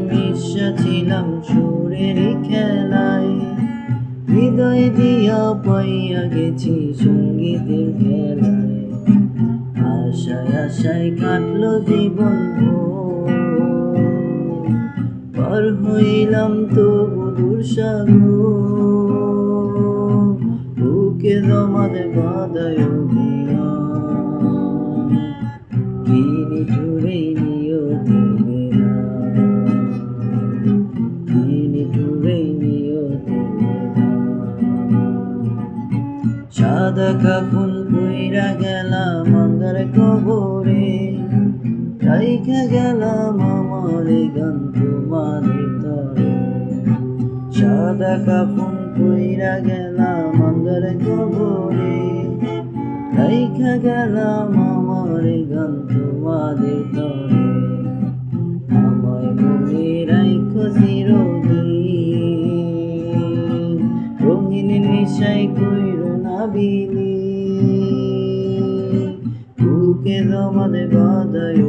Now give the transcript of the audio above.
মিশাছিলাম সুরের খেলায়, হৃদয় দিয়া পাইয়া গেছি সঙ্গীতের খেলায়। আশায় আশায় কাটলো জীবন পার হইলাম তবু দূর সাগর, বুকে জমাতে বাঁধায় অভিমান, কি নিঠুরে নিয়তির বিধান, কি নিঠুরে নিয়তির বিধান। সাদা কাফন কইরা গেলাম আন্ধার কবরে, রাইখা গেলাম আমার এই গান তোমাদের তরে। সাদা কাফন কইরা গেলাম আন্ধার কবরে, রাইখা গেলাম আমার এই গান তোমাদের তরে। আমায় মনে রাইখো চিরদিন, রঙিন নিশায় কইরো না বিলীন, বুকে জমাতে বাঁধায়